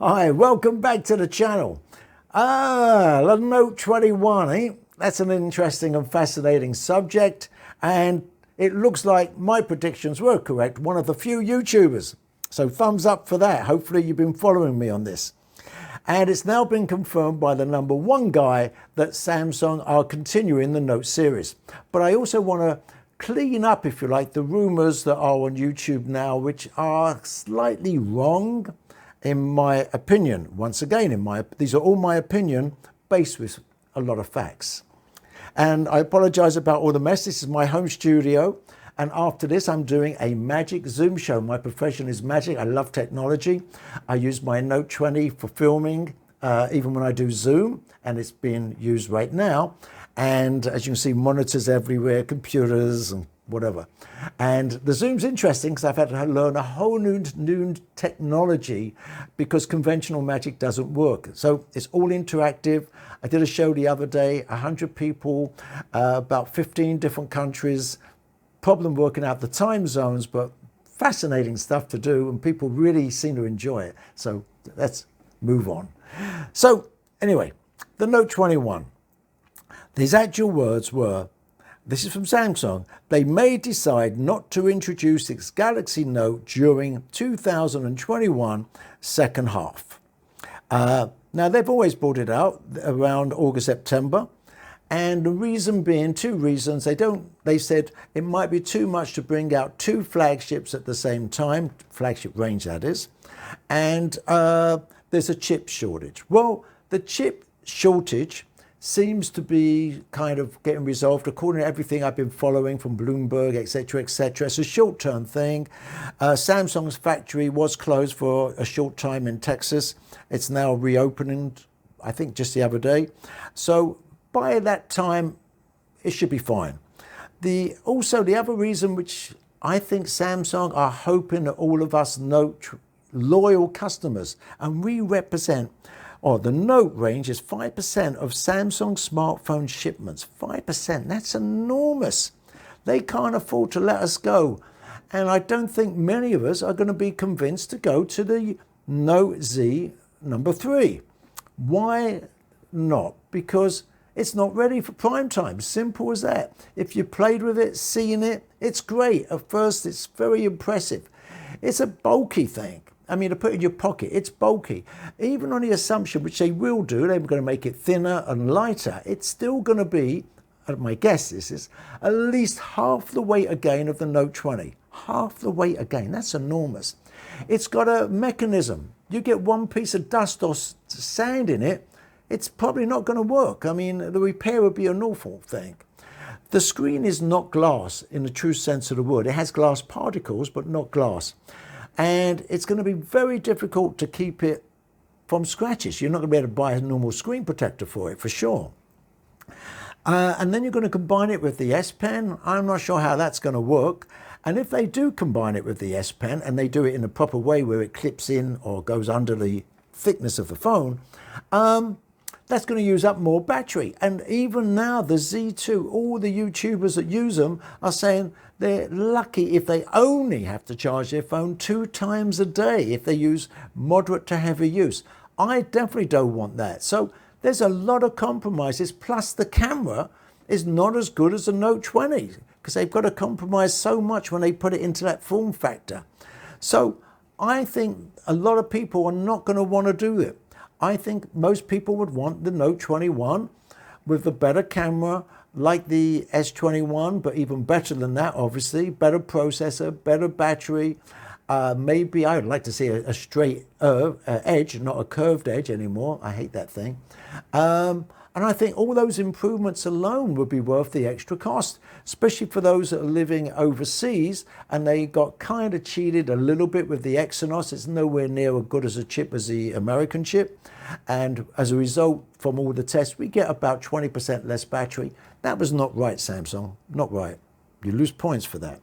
Hi, welcome back to the channel. The Note 21, eh? That's an interesting and fascinating subject, and it looks like my predictions were correct. One of the few YouTubers. So thumbs up for that. Hopefully you've been following me on this. And it's now been confirmed by the #1 guy that Samsung are continuing the Note series. But I also want to clean up, if you like, the rumors that are on YouTube now, which are slightly wrong, in my opinion. Once again, these are all my opinion based with a lot of facts. And I apologize about all the mess. This is my home studio. And after this, I'm doing a magic Zoom show. My profession is magic. I love technology. I use my Note 20 for filming, even when I do Zoom, and it's being used right now. And as you can see, monitors everywhere, computers and whatever. And the Zoom's interesting because I've had to learn a whole new technology because conventional magic doesn't work. So it's all interactive. I did a show the other day, 100 people, about 15 different countries. Problem working out the time zones, but fascinating stuff to do, and people really seem to enjoy it. So let's move on. So anyway, the Note 21. His actual words were, this is from Samsung, they may decide not to introduce its Galaxy Note during 2021 second half. Now they've always brought it out around August, September. And the reason being, two reasons. They said it might be too much to bring out two flagships at the same time, flagship range that is, and there's a chip shortage. Well, the chip shortage seems to be kind of getting resolved according to everything I've been following from Bloomberg, etc., etc. It's a short-term thing. Samsung's factory was closed for a short time in Texas. It's now reopening, I think just the other day. So by that time, it should be fine. Also, the other reason which I think Samsung are hoping that all of us Note loyal customers, and we represent, the Note range is 5% of Samsung smartphone shipments. 5%, that's enormous. They can't afford to let us go. And I don't think many of us are going to be convinced to go to the Note Z #3. Why not? Because it's not ready for prime time. Simple as that. If you played with it, seen it, it's great. At first, it's very impressive. It's a bulky thing. I mean, to put it in your pocket, it's bulky. Even on the assumption, which they will do, they're going to make it thinner and lighter. It's still going to be, my guess is at least half the weight again of the Note 20. Half the weight again. That's enormous. It's got a mechanism. You get one piece of dust or sand in it, it's probably not going to work. I mean, the repair would be an awful thing. The screen is not glass in the true sense of the word. It has glass particles, but not glass. And it's going to be very difficult to keep it from scratches. You're not going to be able to buy a normal screen protector for it, for sure. And then you're going to combine it with the S Pen. I'm not sure how that's going to work. And if they do combine it with the S Pen, and they do it in a proper way where it clips in or goes under the thickness of the phone, that's going to use up more battery. And even now, the Z2, all the YouTubers that use them are saying they're lucky if they only have to charge their phone 2 times a day if they use moderate to heavy use. I definitely don't want that. So there's a lot of compromises. Plus the camera is not as good as the Note 20 because they've got to compromise so much when they put it into that form factor. So I think a lot of people are not going to want to do it. I think most people would want the Note 21 with the better camera, like the S21, but even better than that, obviously. Better processor, better battery. Maybe I would like to see a straight edge, not a curved edge anymore. I hate that thing. And I think all those improvements alone would be worth the extra cost, especially for those that are living overseas and they got kind of cheated a little bit with the Exynos. It's nowhere near as good as a chip as the American chip. And as a result, from all the tests, we get about 20% less battery. That was not right, Samsung. Not right. You lose points for that.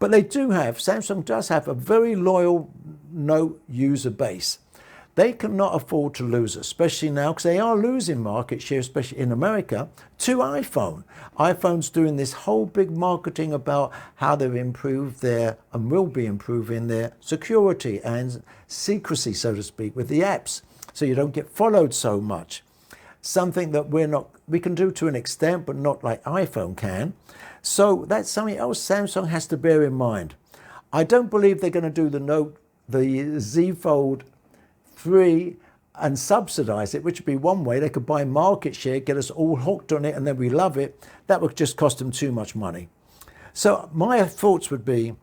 But Samsung does have a very loyal Note user base. They cannot afford to lose, especially now, because they are losing market share, especially in America, to iPhone. iPhone's doing this whole big marketing about how they've improved their, and will be improving their security and secrecy, so to speak, with the apps, so you don't get followed so much. Something that we can do to an extent, but not like iPhone can. So that's something else Samsung has to bear in mind. I don't believe they're going to do the Z Fold 3 and subsidize it, which would be one way. They could buy market share, get us all hooked on it, and then we love it. That would just cost them too much money. So my thoughts would be,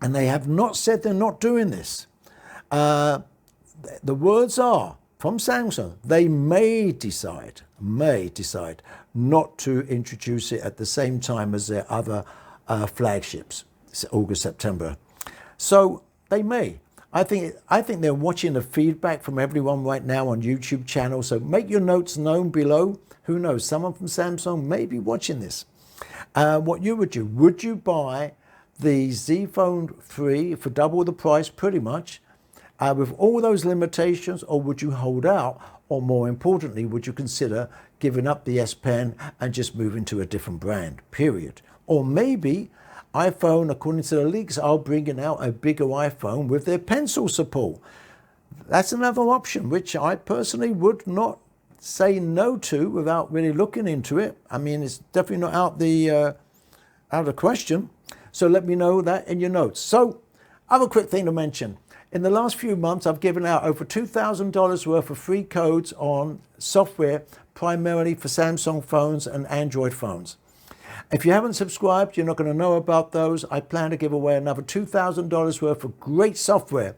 and they have not said they're not doing this. The words are from Samsung, they may decide not to introduce it at the same time as their other flagships, August, September. So they may. I think they're watching the feedback from everyone right now on YouTube channels. So make your notes known below. Who knows? Someone from Samsung may be watching this. What you would do? Would you buy the Z Fold 3 for double the price, pretty much, with all those limitations, or would you hold out? Or more importantly, would you consider giving up the S Pen and just moving to a different brand? Period. Or maybe iPhone, according to the leaks, are bringing out a bigger iPhone with their pencil support. That's another option, which I personally would not say no to without really looking into it. I mean, it's definitely not out of the question. So let me know that in your notes. So, other quick thing to mention. In the last few months, I've given out over $2,000 worth of free codes on software, primarily for Samsung phones and Android phones. If you haven't subscribed, you're not going to know about those. I plan to give away another $2,000 worth of great software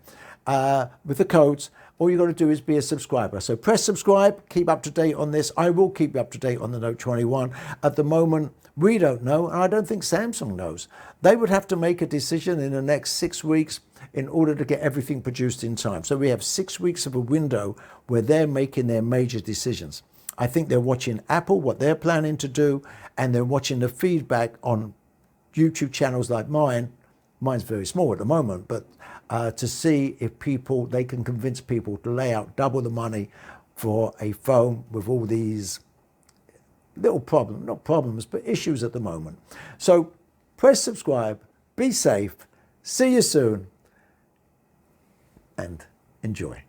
with the codes. All you got to do is be a subscriber. So press subscribe, keep up to date on this. I will keep you up to date on the Note 21. At the moment, we don't know, and I don't think Samsung knows. They would have to make a decision in the next 6 weeks in order to get everything produced in time. So we have 6 weeks of a window where they're making their major decisions. I think they're watching Apple, what they're planning to do, and they're watching the feedback on YouTube channels like mine. Mine's very small at the moment, but to see if they can convince people to lay out double the money for a phone with all these little problems, not problems, but issues at the moment. So press subscribe, be safe, see you soon, and enjoy.